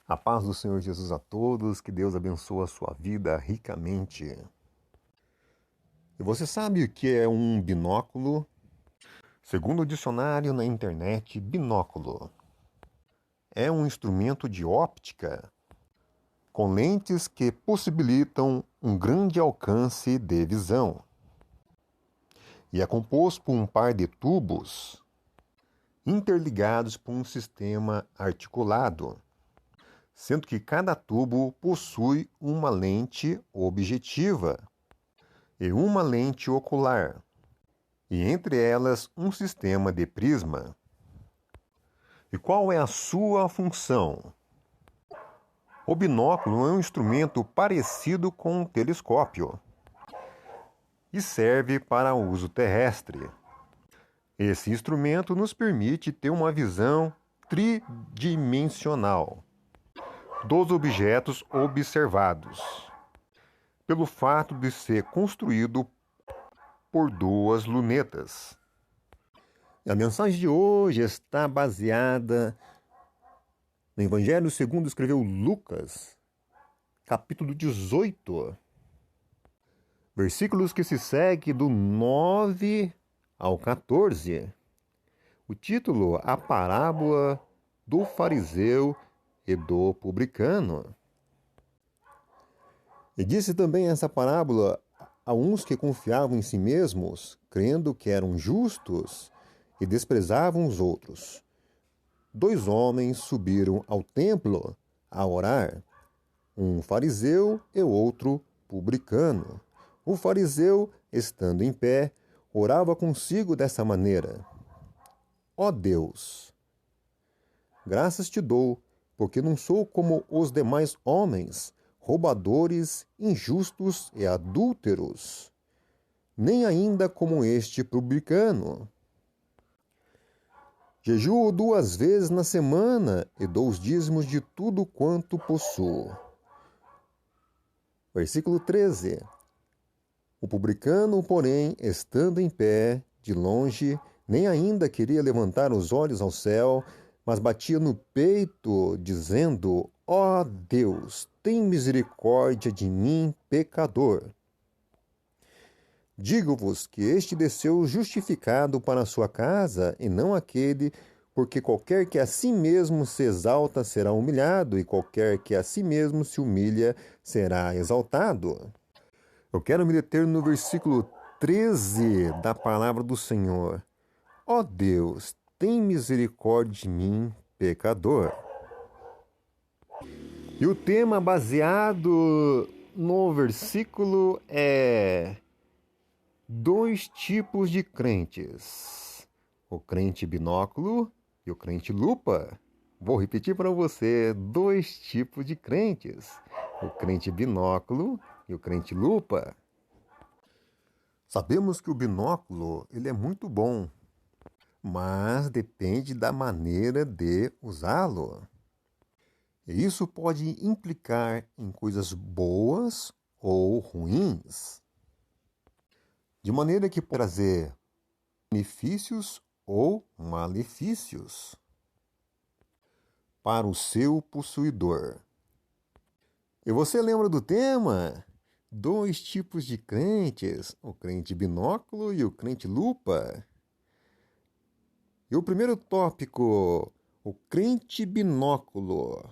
A paz do Senhor Jesus a todos, que Deus abençoe a sua vida ricamente. E você sabe o que é um binóculo? Segundo o dicionário na internet, binóculo é um instrumento de óptica com lentes que possibilitam um grande alcance de visão. E é composto por um par de tubos interligados por um sistema articulado, sendo que cada tubo possui uma lente objetiva e uma lente ocular, e entre elas um sistema de prisma. E qual é a sua função? O binóculo é um instrumento parecido com um telescópio e serve para uso terrestre. Esse instrumento nos permite ter uma visão tridimensional dos objetos observados, pelo fato de ser construído por duas lunetas. E a mensagem de hoje está baseada no Evangelho segundo escreveu Lucas, capítulo 18, versículos que se seguem do 9 ao 14. O título, A Parábola do Fariseu e do Publicano. E disse também essa parábola a uns que confiavam em si mesmos, crendo que eram justos e desprezavam os outros. 2 homens subiram ao templo a orar, um fariseu e outro publicano. O fariseu, estando em pé, orava consigo dessa maneira: Ó Deus, graças te dou, porque não sou como os demais homens, roubadores, injustos e adúlteros, nem ainda como este publicano. Jejuo 2 vezes na semana e dou os dízimos de tudo quanto possuo. Versículo 13. O publicano, porém, estando em pé, de longe, nem ainda queria levantar os olhos ao céu, mas batia no peito, dizendo: Ó Deus, tem misericórdia de mim, pecador. Digo-vos que este desceu justificado para a sua casa, e não aquele, porque qualquer que a si mesmo se exalta será humilhado, e qualquer que a si mesmo se humilha será exaltado. Eu quero me deter no versículo 13 da palavra do Senhor. Ó Deus, tem misericórdia de mim, pecador. E o tema baseado no versículo é 2 tipos de crentes: o crente binóculo e o crente lupa. Vou repetir para você: 2 tipos de crentes: o crente binóculo e o crente lupa. Sabemos que o binóculo ele é muito bom, mas depende da maneira de usá-lo. E isso pode implicar em coisas boas ou ruins, de maneira que pode trazer benefícios ou malefícios para o seu possuidor. E você lembra do tema? 2 tipos de crentes, o crente binóculo e o crente lupa. E o primeiro tópico, o crente binóculo,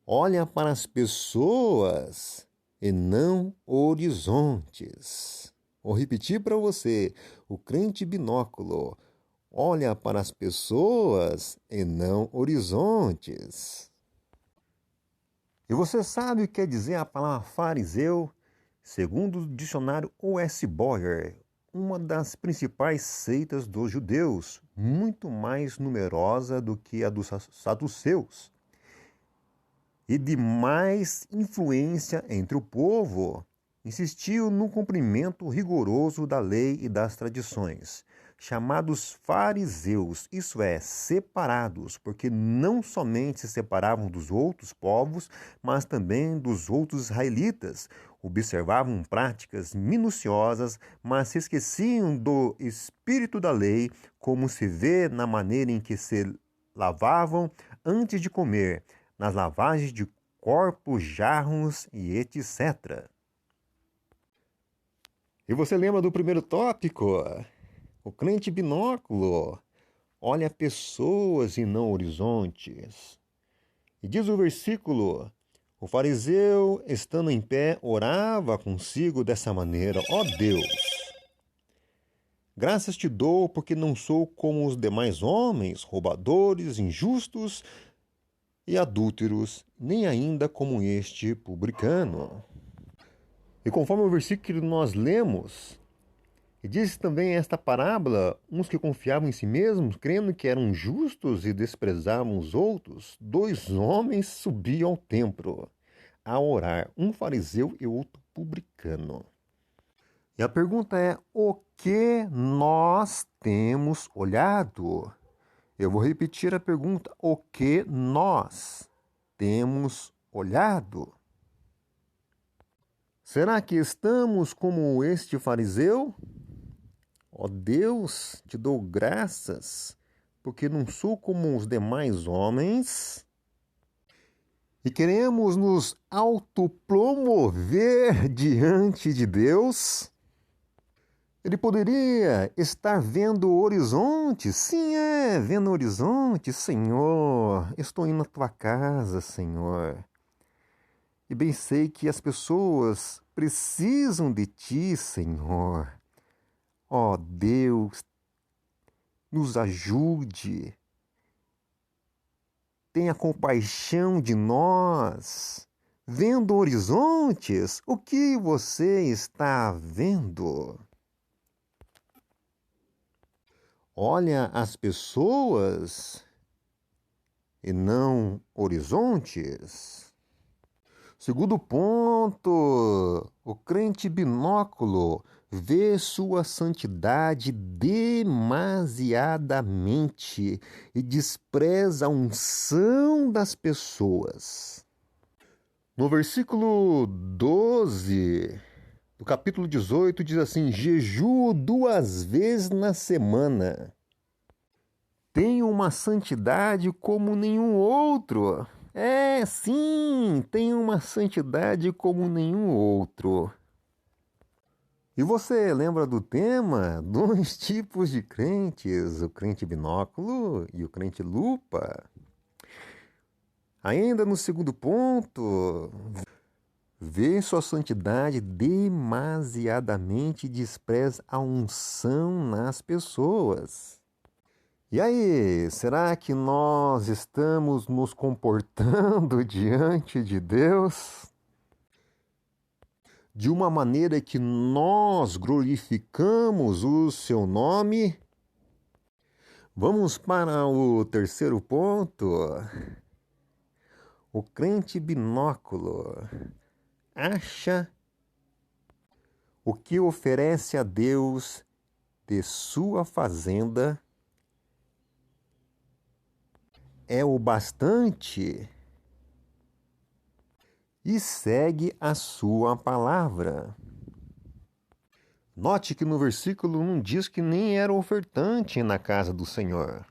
olha para as pessoas e não horizontes. Vou repetir para você, o crente binóculo olha para as pessoas e não horizontes. E você sabe o que quer dizer a palavra fariseu? Segundo o dicionário O.S. Boyer, uma das principais seitas dos judeus, muito mais numerosa do que a dos saduceus, e de mais influência entre o povo, insistiu no cumprimento rigoroso da lei e das tradições, chamados fariseus, isso é, separados, porque não somente se separavam dos outros povos, mas também dos outros israelitas. Observavam práticas minuciosas, mas se esqueciam do espírito da lei, como se vê na maneira em que se lavavam antes de comer, nas lavagens de corpos, jarros e etc. E você lembra do primeiro tópico? O crente binóculo olha pessoas e não horizontes. E diz o versículo: o fariseu, estando em pé, orava consigo dessa maneira: ó Deus, graças te dou porque não sou como os demais homens, roubadores, injustos e adúlteros, nem ainda como este publicano. E conforme o versículo que nós lemos, e diz também esta parábola: uns que confiavam em si mesmos, crendo que eram justos e desprezavam os outros, dois homens subiam ao templo a orar, um fariseu e outro publicano. E a pergunta é: o que nós temos olhado? Eu vou repetir a pergunta: o que nós temos olhado? Será que estamos como este fariseu? Ó Deus, te dou graças, porque não sou como os demais homens. E queremos nos autopromover diante de Deus. Ele poderia estar vendo o horizonte. Sim, vendo o horizonte. Senhor, estou indo à tua casa, Senhor. E bem sei que as pessoas precisam de ti, Senhor. Ó Deus, nos ajude. Tenha compaixão de nós. Vendo horizontes, o que você está vendo? Olha as pessoas e não horizontes. Segundo ponto, o crente binóculo vê sua santidade demasiadamente e despreza a unção das pessoas. No versículo 12 do capítulo 18 diz assim: jejuo 2 vezes na semana. Tenho uma santidade como nenhum outro. Sim, tenho uma santidade como nenhum outro. E você lembra do tema? Dois tipos de crentes, o crente binóculo e o crente lupa. Ainda no segundo ponto, vê sua santidade demasiadamente e despreza a unção nas pessoas. E aí, será que nós estamos nos comportando diante de Deus de uma maneira que nós glorificamos o seu nome? Vamos para o terceiro ponto. O crente binóculo acha o que oferece a Deus de sua fazenda é o bastante e segue a sua palavra. Note que no versículo 1 diz que nem era ofertante na casa do Senhor.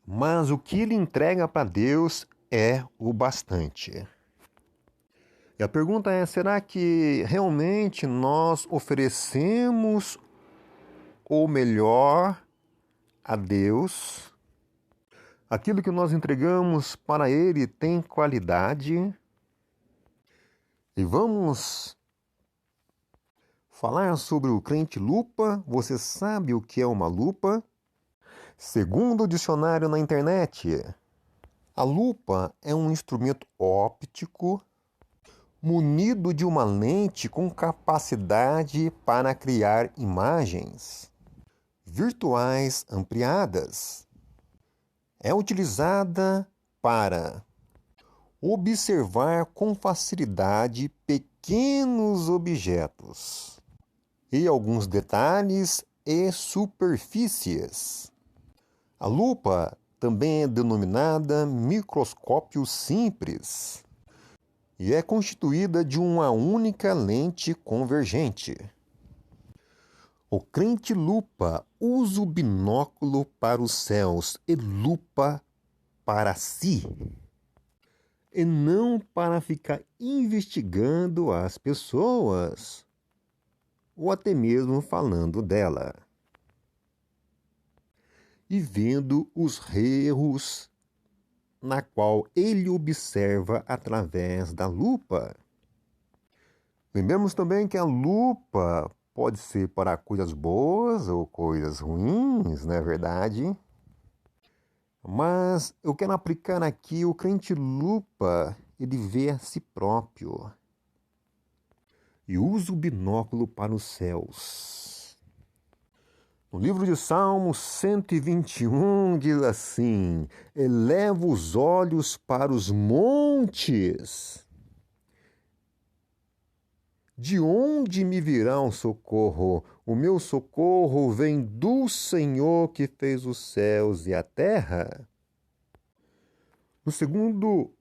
Mas o que ele entrega para Deus é o bastante. E a pergunta é: será que realmente nós oferecemos o melhor a Deus? Aquilo que nós entregamos para Ele tem qualidade? E vamos falar sobre o crente lupa. Você sabe o que é uma lupa? Segundo o dicionário na internet, a lupa é um instrumento óptico munido de uma lente com capacidade para criar imagens virtuais ampliadas. É utilizada para observar com facilidade pequenos objetos e alguns detalhes e superfícies. A lupa também é denominada microscópio simples e é constituída de uma única lente convergente. O crente lupa usa o binóculo para os céus e lupa para si. e não para ficar investigando as pessoas ou até mesmo falando dela e vendo os erros na qual ele observa através da lupa. Lembramos também que a lupa pode ser para coisas boas ou coisas ruins, não é verdade? Mas eu quero aplicar aqui o crente lupa, ele vê a si próprio e usa o binóculo para os céus. No livro de Salmos 121 diz assim: eleva os olhos para os montes. De onde me virá um socorro? O meu socorro vem do Senhor que fez os céus e a terra. No segundo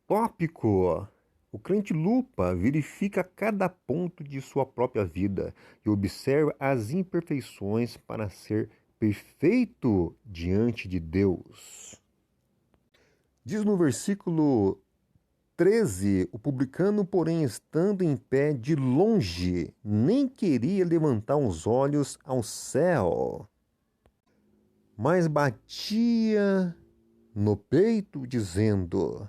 tópico, o crente lupa, verifica cada ponto de sua própria vida e observa as imperfeições para ser perfeito diante de Deus. Diz no versículo 13, o publicano, porém, estando em pé de longe, nem queria levantar os olhos ao céu, mas batia no peito, dizendo: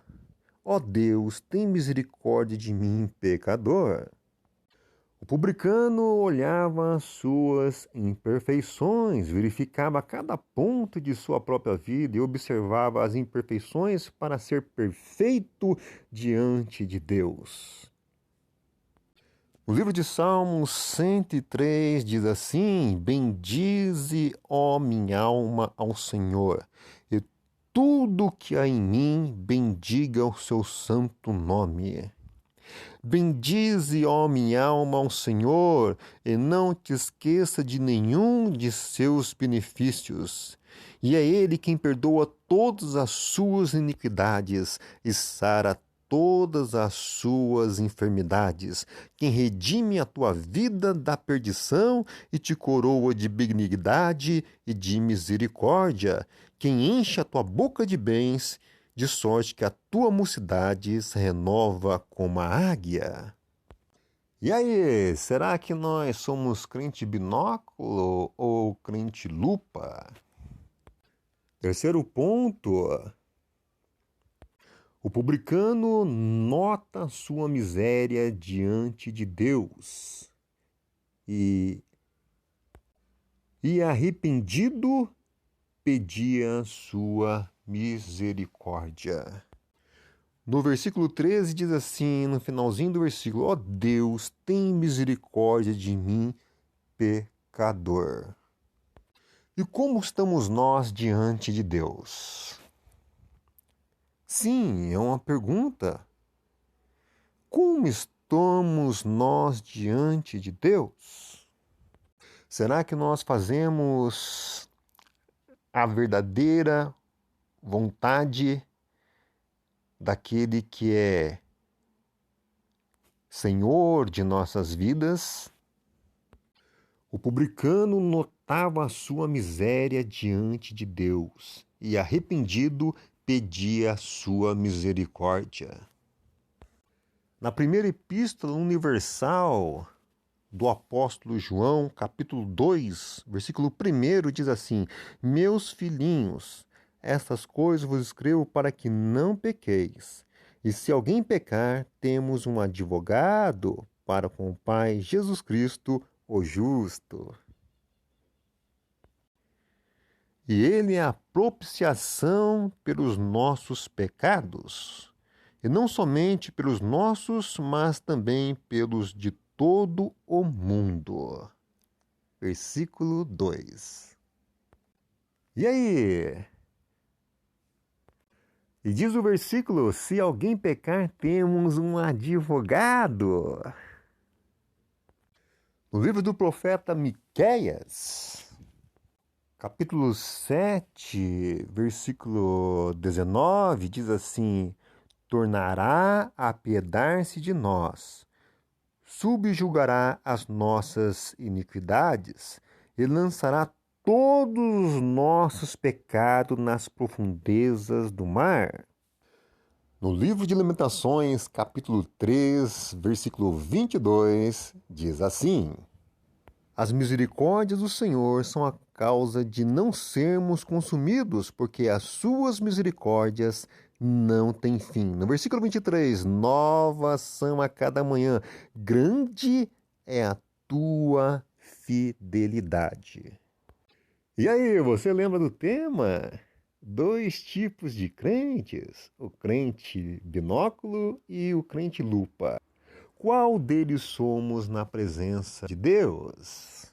ó Deus, tem misericórdia de mim, pecador. O publicano olhava as suas imperfeições, verificava cada ponto de sua própria vida e observava as imperfeições para ser perfeito diante de Deus. O livro de Salmos 103 diz assim: bendize, ó minha alma, ao Senhor, e tudo que há em mim bendiga o seu santo nome. Bendize, ó minha alma, ao Senhor, e não te esqueça de nenhum de seus benefícios. E é Ele quem perdoa todas as suas iniquidades e sara todas as suas enfermidades, quem redime a tua vida da perdição e te coroa de benignidade e de misericórdia, quem enche a tua boca de bens, de sorte que a tua mocidade se renova como a águia. E aí, será que nós somos crente binóculo ou crente lupa? Terceiro ponto, o publicano nota sua miséria diante de Deus e arrependido pedia sua misericórdia. No versículo 13 diz assim, no finalzinho do versículo: ó Deus, tem misericórdia de mim, pecador. E como estamos nós diante de Deus? Sim, é uma pergunta. Como estamos nós diante de Deus? Será que nós fazemos a verdadeira vontade daquele que é Senhor de nossas vidas? O publicano notava a sua miséria diante de Deus e, arrependido, pedia a sua misericórdia. Na primeira epístola universal do apóstolo João, capítulo 2, versículo 1, diz assim: meus filhinhos, estas coisas vos escrevo para que não pequeis. E se alguém pecar, temos um advogado para com o Pai, Jesus Cristo, o justo. E ele é a propiciação pelos nossos pecados, e não somente pelos nossos, mas também pelos de todo o mundo. Versículo 2. E aí? E diz o versículo: se alguém pecar, temos um advogado. No livro do profeta Miqueias, capítulo 7, versículo 19, diz assim: tornará a apiedar-se de nós, subjugará as nossas iniquidades e lançará todos os nossos pecados nas profundezas do mar. No livro de Lamentações, capítulo 3, versículo 22, diz assim: As misericórdias do Senhor são a causa de não sermos consumidos, porque as suas misericórdias não têm fim. No versículo 23, novas são a cada manhã, grande é a tua fidelidade. E aí, você lembra do tema? Dois tipos de crentes, o crente binóculo e o crente lupa. Qual deles somos na presença de Deus?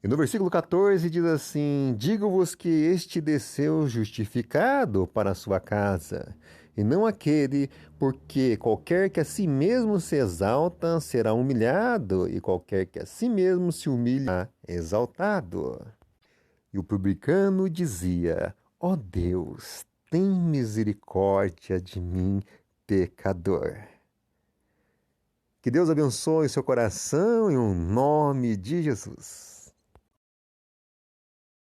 E no versículo 14 diz assim: Digo-vos que este desceu justificado para a sua casa, e não aquele, porque qualquer que a si mesmo se exalta será humilhado, e qualquer que a si mesmo se humilha, exaltado. E o publicano dizia: Ó Deus, tem misericórdia de mim, pecador. Que Deus abençoe seu coração em nome de Jesus.